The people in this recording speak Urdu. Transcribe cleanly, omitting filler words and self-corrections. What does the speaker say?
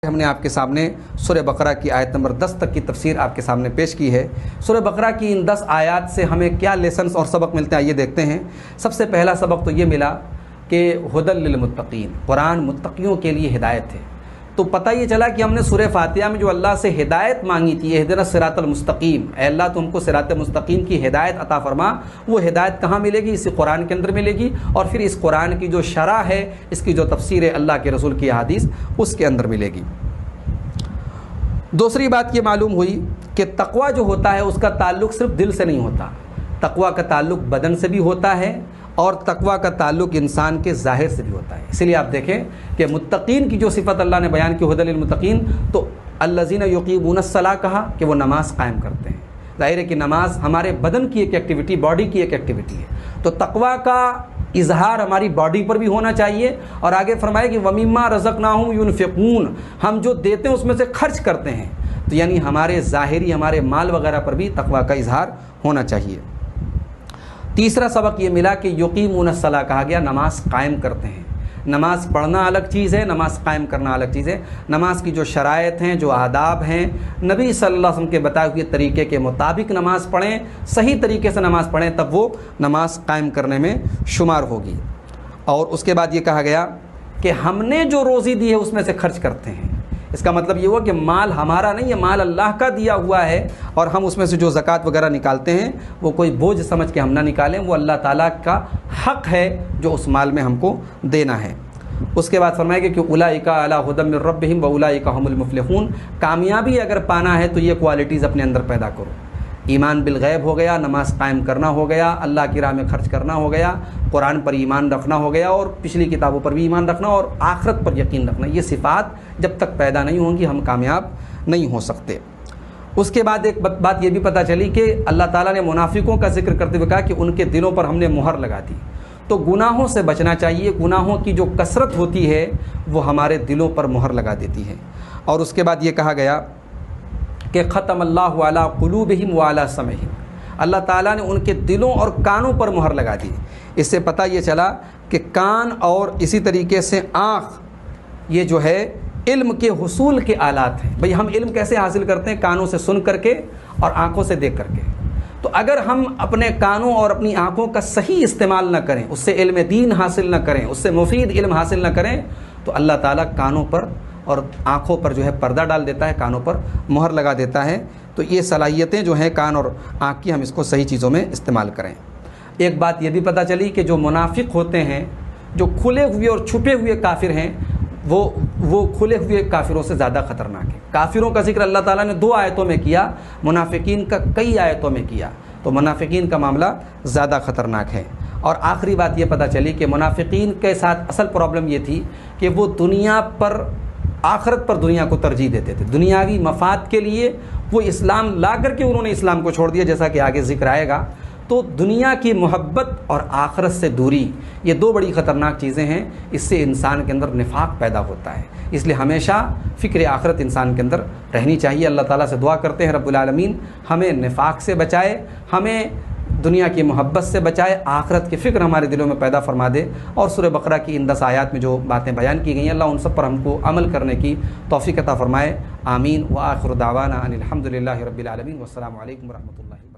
ہم نے آپ کے سامنے سورہ بقرہ کی آیت نمبر 10 تک کی تفسیر آپ کے سامنے پیش کی ہے۔ سورہ بقرہ کی ان 10 آیات سے ہمیں کیا لیسنس اور سبق ملتے ہیں، یہ دیکھتے ہیں۔ سب سے پہلا سبق تو یہ ملا کہ ہدی للمتقین، قرآن متقیوں کے لیے ہدایت ہے۔ تو پتہ یہ چلا کہ ہم نے سورہ فاتحہ میں جو اللہ سے ہدایت مانگی تھی، اہدنا الصراط المستقیم، اے اللہ تم کو صراط مستقیم کی ہدایت عطا فرما، وہ ہدایت کہاں ملے گی؟ اسی قرآن کے اندر ملے گی، اور پھر اس قرآن کی جو شرح ہے، اس کی جو تفسیر ہے اللہ کے رسول کی احادیث، اس کے اندر ملے گی۔ دوسری بات یہ معلوم ہوئی کہ تقویٰ جو ہوتا ہے اس کا تعلق صرف دل سے نہیں ہوتا، تقویٰ کا تعلق بدن سے بھی ہوتا ہے، اور تقویٰ کا تعلق انسان کے ظاہر سے بھی ہوتا ہے۔ اسی لیے آپ دیکھیں کہ متقین کی جو صفت اللہ نے بیان کی ہدی للمتقین، تو الذین یقیمون الصلاۃ کہا کہ وہ نماز قائم کرتے ہیں۔ ظاہر ہے کہ نماز ہمارے بدن کی ایک ایکٹیویٹی، باڈی کی ایک ایکٹیویٹی ہے، تو تقویٰ کا اظہار ہماری باڈی پر بھی ہونا چاہیے، اور آگے فرمایا کہ وَمِمَّا رَزَقْنَاهُمْ يُنْفِقُونَ، ہم جو دیتے ہیں اس میں سے خرچ کرتے ہیں، تو یعنی ہمارے ظاہری، ہمارے مال وغیرہ پر بھی تقویٰ کا اظہار ہونا چاہیے۔ تیسرا سبق یہ ملا کہ یقیمون الصلاۃ کہا گیا، نماز قائم کرتے ہیں۔ نماز پڑھنا الگ چیز ہے، نماز قائم کرنا الگ چیز ہے۔ نماز کی جو شرائط ہیں، جو آداب ہیں، نبی صلی اللہ علیہ وسلم کے بتائے ہوئے طریقے کے مطابق نماز پڑھیں، صحیح طریقے سے نماز پڑھیں، تب وہ نماز قائم کرنے میں شمار ہوگی۔ اور اس کے بعد یہ کہا گیا کہ ہم نے جو روزی دی ہے اس میں سے خرچ کرتے ہیں۔ اس کا مطلب یہ ہوا کہ مال ہمارا نہیں ہے، مال اللہ کا دیا ہوا ہے، اور ہم اس میں سے جو زکوٰۃ وغیرہ نکالتے ہیں وہ کوئی بوجھ سمجھ کے ہم نہ نکالیں، وہ اللہ تعالیٰ کا حق ہے جو اس مال میں ہم کو دینا ہے۔ اس کے بعد فرمایا کہ اولئک علی ھدی من ربہم واولئک ھم المفلحون، کامیابی اگر پانا ہے تو یہ کوالٹیز اپنے اندر پیدا کرو۔ ایمان بالغیب ہو گیا، نماز قائم کرنا ہو گیا، اللہ کی راہ میں خرچ کرنا ہو گیا، قرآن پر ایمان رکھنا ہو گیا، اور پچھلی کتابوں پر بھی ایمان رکھنا، اور آخرت پر یقین رکھنا۔ یہ صفات جب تک پیدا نہیں ہوں گی ہم کامیاب نہیں ہو سکتے۔ اس کے بعد ایک بات یہ بھی پتہ چلی کہ اللہ تعالیٰ نے منافقوں کا ذکر کرتے ہوئے کہا کہ ان کے دلوں پر ہم نے مہر لگا دی۔ تو گناہوں سے بچنا چاہیے، گناہوں کی جو کثرت ہوتی ہے وہ ہمارے دلوں پر مہر لگا دیتی ہے۔ اور اس کے بعد یہ کہا گیا کہ ختم اللہ علی قلوبہم وعلی سمعہم، اللہ تعالیٰ نے ان کے دلوں اور کانوں پر مہر لگا دی۔ اس سے پتہ یہ چلا کہ کان اور اسی طریقے سے آنکھ، یہ جو ہے علم کے حصول کے آلات ہیں۔ بھئی ہم علم کیسے حاصل کرتے ہیں؟ کانوں سے سن کر کے اور آنکھوں سے دیکھ کر کے۔ تو اگر ہم اپنے کانوں اور اپنی آنکھوں کا صحیح استعمال نہ کریں، اس سے علم دین حاصل نہ کریں، اس سے مفید علم حاصل نہ کریں، تو اللہ تعالیٰ کانوں پر اور آنکھوں پر جو ہے پردہ ڈال دیتا ہے، کانوں پر مہر لگا دیتا ہے۔ تو یہ صلاحیتیں جو ہیں کان اور آنکھ کی، ہم اس کو صحیح چیزوں میں استعمال کریں۔ ایک بات یہ بھی پتہ چلی کہ جو منافق ہوتے ہیں، جو کھلے ہوئے اور چھپے ہوئے کافر ہیں، وہ کھلے ہوئے کافروں سے زیادہ خطرناک ہے۔ کافروں کا ذکر اللہ تعالیٰ نے 2 آیتوں میں کیا، منافقین کا کئی آیتوں میں کیا، تو منافقین کا معاملہ زیادہ خطرناک ہے۔ اور آخری بات یہ پتہ چلی کہ منافقین کے ساتھ اصل پرابلم یہ تھی کہ وہ دنیا پر، آخرت پر دنیا کو ترجیح دیتے تھے۔ دنیاوی مفاد کے لیے وہ اسلام لا کر کے انہوں نے اسلام کو چھوڑ دیا، جیسا کہ آگے ذکر آئے گا۔ تو دنیا کی محبت اور آخرت سے دوری، یہ 2 بڑی خطرناک چیزیں ہیں، اس سے انسان کے اندر نفاق پیدا ہوتا ہے۔ اس لیے ہمیشہ فکر آخرت انسان کے اندر رہنی چاہیے۔ اللہ تعالیٰ سے دعا کرتے ہیں رب العالمین ہمیں نفاق سے بچائے، ہمیں دنیا کی محبت سے بچائے، آخرت کی فکر ہمارے دلوں میں پیدا فرما دے، اور سورہ بقرہ کی ان 10 آیات میں جو باتیں بیان کی گئی ہیں، اللہ ان سب پر ہم کو عمل کرنے کی توفیق عطا فرمائے۔ آمین۔ وآخر دعوانا ان الحمد للہ رب العالمین، والسلام علیکم ورحمۃ اللہ۔